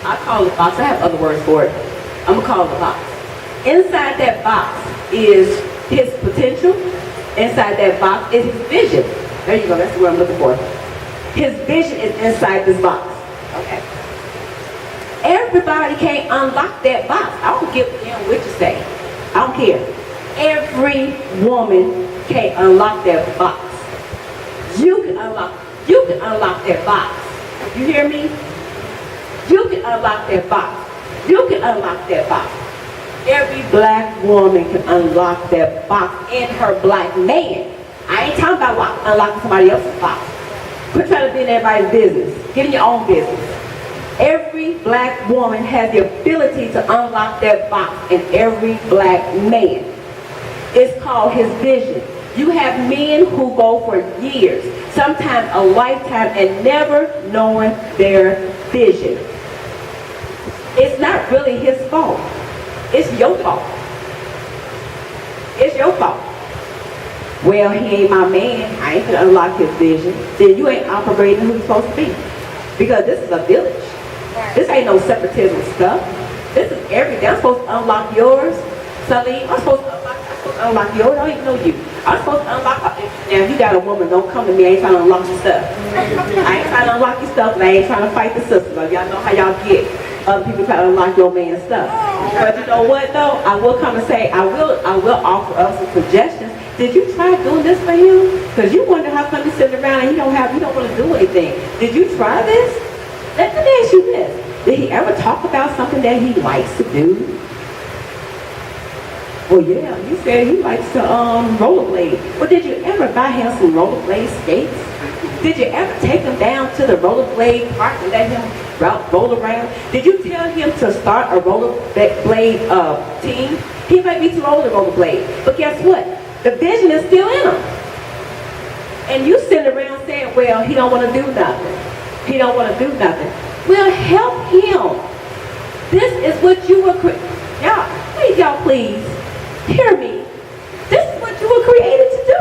I call it a box. I have other words for it. I'm gonna call it a box. Inside that box is his potential. Inside that box is his vision. There you go. That's the word I'm looking for. His vision is inside this box. Okay. Everybody can't unlock that box. I don't give a damn what you say. I don't care. Every woman can't unlock that box. You can unlock that box. You hear me? You can unlock that box. You can unlock that box. Every black woman can unlock that box in her black man. I ain't talking about unlocking somebody else's box. Quit trying to be in everybody's business. Get in your own business. Every black woman has the ability to unlock that box in every black man. It's called his vision. You have men who go for years, sometimes a lifetime, and never knowing their vision. It's not really his fault. It's your fault. It's your fault. Well, he ain't my man. I ain't gonna unlock his vision. Then you ain't operating who you're supposed to be. Because this is a village. This ain't no separatism stuff. This is everything. I'm supposed to unlock yours. Celine, I'm supposed to unlock yours. I don't even know you. I'm supposed to unlock. Now, if you got a woman, don't come to me. I ain't trying to unlock your stuff. I ain't trying to unlock your stuff, and I ain't trying to fight the system. Y'all know how y'all get. Other people try to unlock your man's stuff. But you know what though? I will come and say, I will offer up some suggestions. Did you try doing this for him? Because you wonder how come you sitting around and you don't want to do anything. Did you try this? Let me ask you this. Did he ever talk about something that he likes to do? Well, yeah, you said he likes to rollerblade. Well, did you ever buy him some rollerblade skates? Did you ever take him down to the rollerblade park and let him roll around? Did you tell him to start a rollerblade team? He might be too old to rollerblade, but guess what? The vision is still in him. And you sitting around saying, well, he don't want to do nothing. He don't want to do nothing. Well, help him. This is what you were y'all please hear me. This is what you were created to do.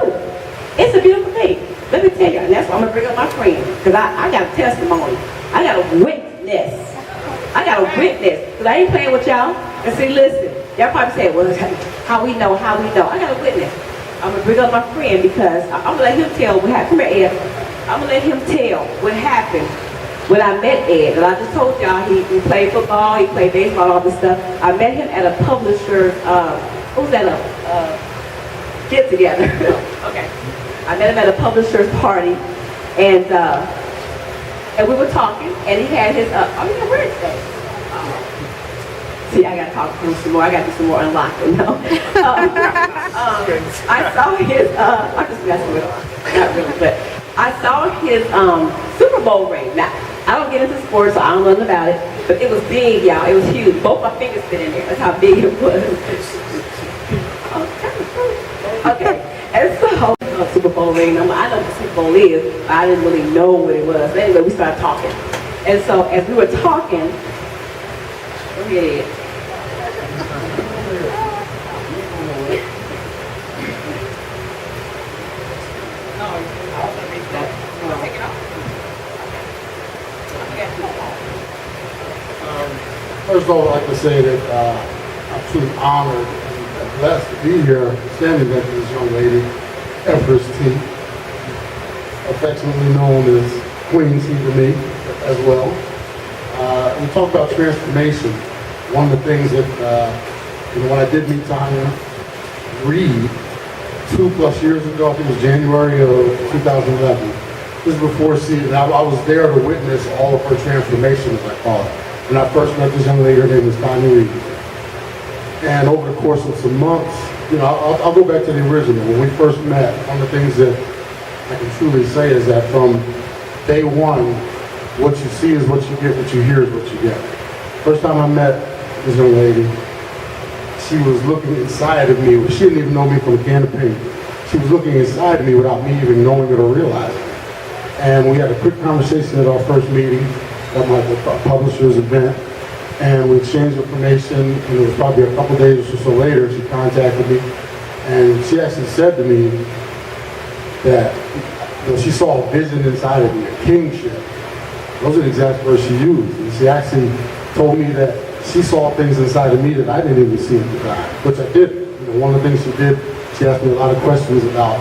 It's a beautiful thing. Let me tell you, and that's why I'm gonna bring up my friend, because I got a testimony. I got a witness. Because I ain't playing with y'all. And see, listen, y'all probably say, well, how we know. I got a witness. I'm gonna bring up my friend because I'm gonna let him tell what happened. Come here, Ed. I'm gonna let him tell what happened when I met Ed. And I just told y'all he played football, he played baseball, all this stuff. I met him at a publisher's, get together. Okay. I met him at a publisher's party, and we were talking, and he had his, where is that? See, I gotta talk to him some more. I gotta do some more unlocking, no? I saw his, I'm just messing with him, not really, but I saw his Super Bowl ring. Now, I don't get into sports, so I don't know nothing about it, but it was big, y'all. It was huge. Both my fingers fit in there. That's how big it was. Okay, and so, Super Bowl ring. I know what the Super Bowl is, but I didn't really know what it was. But anyway, we started talking. And so, as we were talking, go ahead. First of all, I'd like to say that I'm truly honored and blessed to be here standing next to this young lady, Empress T, affectionately known as Queen T to me as well. We talk about transformation. One of the things that, when I did meet Tanya Reed 2+ years ago, I think it was January of 2011. This is before seeing, I was there to witness all of her transformation, as I call it. When I first met this young lady, her name was Tanya Reed. And over the course of some months, I'll go back to the original. When we first met, one of the things that I can truly say is that from day one, what you see is what you get, what you hear is what you get. First time I met this young lady, she was looking inside of me. She didn't even know me from a can of paint. She was looking inside of me without me even knowing it or realizing it. And we had a quick conversation at our first meeting at my publisher's event, and we exchanged information, and it was probably a couple days or so later, she contacted me, and she actually said to me that she saw a vision inside of me, a kingship. Those are the exact words she used. And she actually told me that she saw things inside of me that I didn't even see at the time, which I did. You know, one of the things she did, she asked me a lot of questions about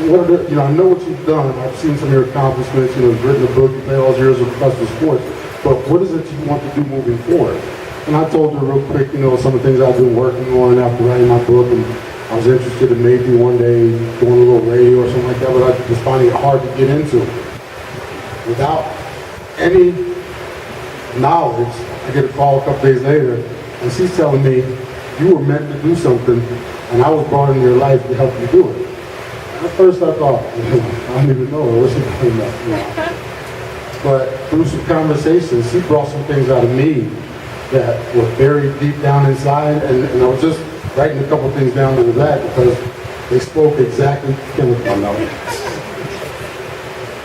what are the, you know, I know what you've done. I've seen some of your accomplishments. You know, you've written a book, you played all those years of professional sports. But what is it you want to do moving forward? And I told her real quick, you know, some of the things I've been working on after writing my book, and I was interested in maybe one day doing a little radio or something like that, but I was finding it hard to get into. Without any knowledge, I get a call a couple days later, and she's telling me, you were meant to do something, and I was brought into your life to help you do it. At first I thought, I don't even know her, what's she talking about? You know? But through some conversations, she brought some things out of me that were very deep down inside, and I was just writing a couple things down into that because they spoke exactly to me.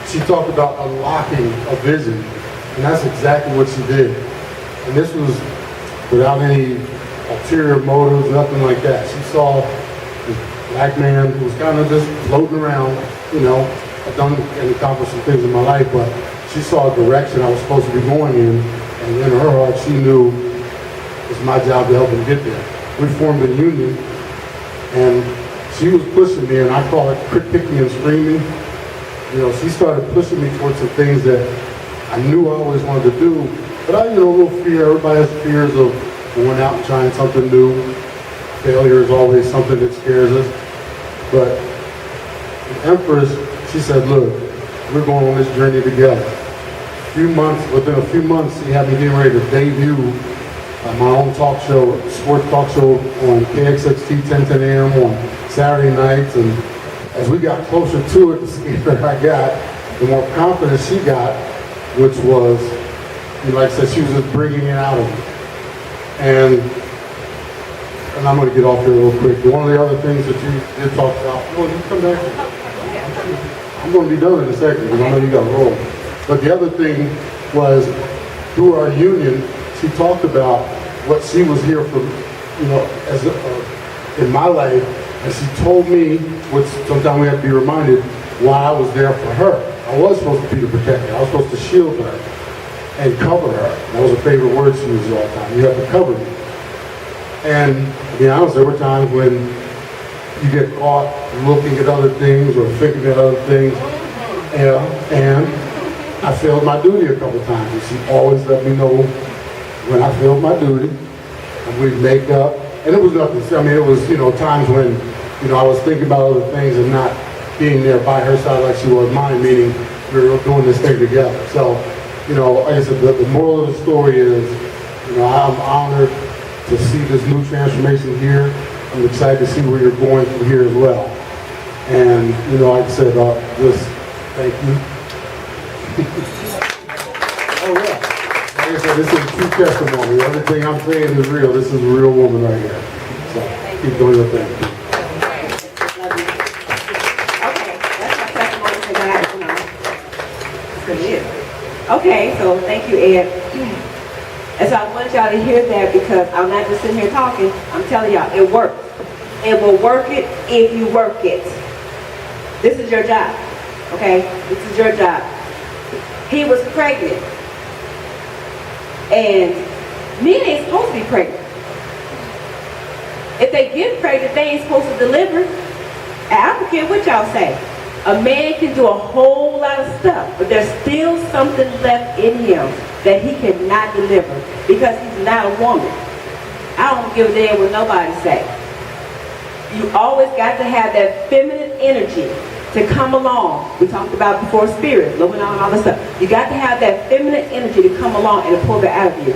She talked about unlocking a vision, and that's exactly what she did. And this was without any ulterior motives, nothing like that. She saw this black man who was kind of just floating around, you know. I've done and accomplished some things in my life, but she saw a direction I was supposed to be going in, and in her heart, she knew it was my job to help him get there. We formed a union, and she was pushing me, and I call it kicking and screaming. You know, she started pushing me towards some things that I knew I always wanted to do, but I, you know, a little fear. Everybody has fears of going out and trying something new. Failure is always something that scares us. But the Empress, she said, look, we're going on this journey together. Within a few months, she had me getting ready to debut my own talk show, sports talk show on KXXT 10:10 a.m. on Saturday nights. And as we got closer to it, the scared I got, the more confidence she got, which was, you know, like I said, she was just bringing it out of me. And I'm going to get off here real quick. One of the other things that you did talk about, oh, you come back. I'm going to be done in a second because I know you got to roll. But the other thing was, through our union, she talked about what she was here for, you know, as in my life, and she told me, which sometimes we have to be reminded, why I was there for her. I was supposed to be the protector. I was supposed to shield her and cover her. That was a favorite word she used all the time. You have to cover me. And to be honest, there were times when you get caught looking at other things or thinking at other things, and I failed my duty a couple times. And she always let me know when I failed my duty, and we'd make up. And it was nothing, I mean, it was, you know, times when, you know, I was thinking about other things and not being there by her side like she was mine, meaning we were doing this thing together. So, you know, like I said, the moral of the story is, you know, I'm honored to see this new transformation here. I'm excited to see where you're going from here as well. And, you know, like I said, just thank you. Oh, yeah. Like I said, this is a true testimony. Everything I'm saying is real. This is a real woman right here. So keep doing your thing. Okay, that's my testimony to God, you know. It is. Okay, so thank you, Ed. And so I want y'all to hear that because I'm not just sitting here talking. I'm telling y'all, it works. It will work it if you work it. This is your job, okay? This is your job. He was pregnant. And men ain't supposed to be pregnant. If they get pregnant, they ain't supposed to deliver. And I don't care what y'all say. A man can do a whole lot of stuff, but there's still something left in him that he cannot deliver because he's not a woman. I don't give a damn what nobody say. You always got to have that feminine energy to come along. We talked about before spirit, looking on all this stuff. You got to have that feminine energy to come along and to pull that out of you.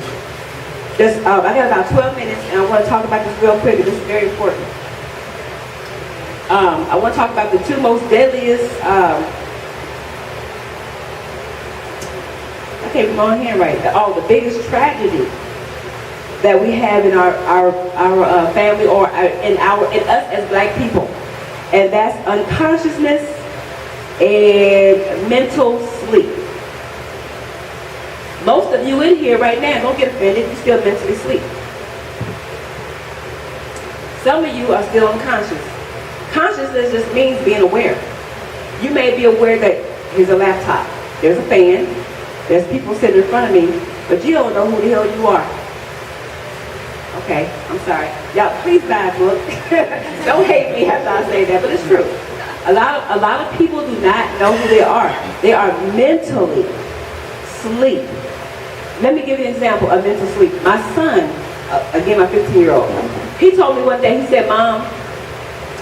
I got about 12 minutes and I want to talk about this real quick. This is very important. I want to talk about the two most deadliest, I can't remember my hand right, the biggest tragedy that we have in our family or in us as black people. And that's unconsciousness and mental sleep. Most of you in here right now, don't get offended, you still mentally sleep. Some of you are still unconscious. Consciousness just means being aware. You may be aware that here's a laptop, there's a fan, there's people sitting in front of me, but you don't know who the hell you are. Okay, I'm sorry. Y'all, please buy a book. Don't hate me after I say that, but it's true. A lot of people do not know who they are. They are mentally asleep. Let me give you an example of mental sleep. My son, again, my 15-year-old, he told me one day, he said, Mom,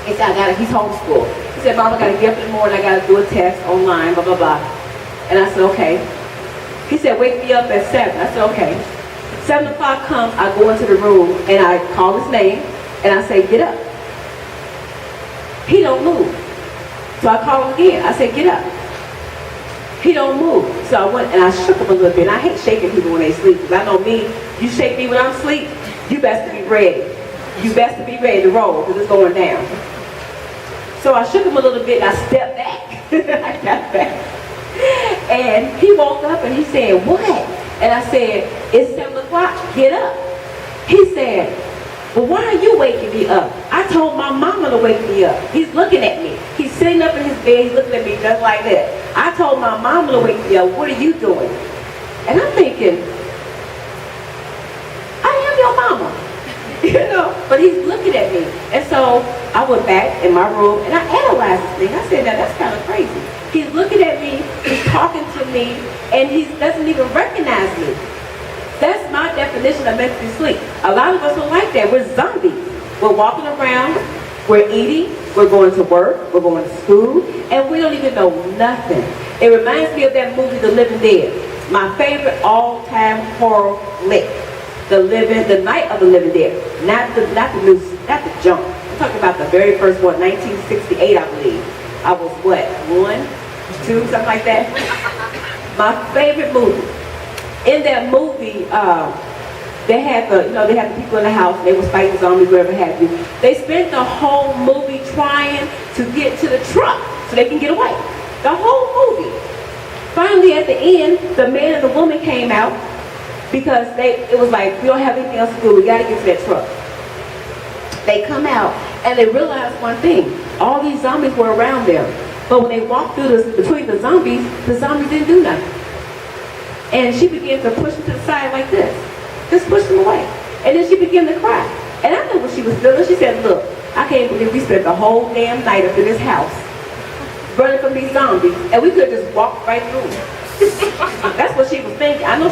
he said, he's homeschooled. He said, Mom, I got to get up in the morning, I got to do a test online, blah, blah, blah. And I said, okay. He said, wake me up at 7. I said, okay. 7 o'clock comes, I go into the room, and I call his name, and I say, get up. He don't move. So I call him again. I said, get up. He don't move. So I went and I shook him a little bit. And I hate shaking people when they sleep. Because I know me, you shake me when I'm asleep, you best to be ready. You best to be ready to roll because it's going down. So I shook him a little bit and I stepped back. I got back. And he woke up and he said, what? And I said, it's 7 o'clock, get up. He said, well, why are you waking me up? I told my mama to wake me up. He's looking at me. He's sitting up in his bed, he's looking at me just like that. I told my mama to wake me up, what are you doing? And I'm thinking, I am your mama. But he's looking at me. And so I went back in my room and I analyzed this thing. I said, now that's kind of crazy. He's looking at me, he's talking to me, and he doesn't even recognize me. That's my definition of mental sleep. A lot of us are like that. We're zombies. We're walking around, we're eating, we're going to work, we're going to school, and we don't even know nothing. It reminds me of that movie, The Living Dead. My favorite all-time horror flick. The Night of the Living Dead. Not the junk. I'm talking about the very first one, 1968, I believe. I was what, 1, 2, something like that? My favorite movie. In that movie, they had the people in the house, they was fighting zombies, whatever have you. They spent the whole movie trying to get to the truck so they can get away. The whole movie. Finally, at the end, the man and the woman came out because it was like, we don't have anything else to do, we gotta get to that truck. They come out and they realized one thing, all these zombies were around them. But when they walked between the zombies didn't do nothing. And she began to push them to the side like this. Just push them away. And then she began to cry. And I know what she was doing. She said, look, I can't believe we spent the whole damn night up in this house running from these zombies. And we could have just walked right through. That's what she was thinking. I know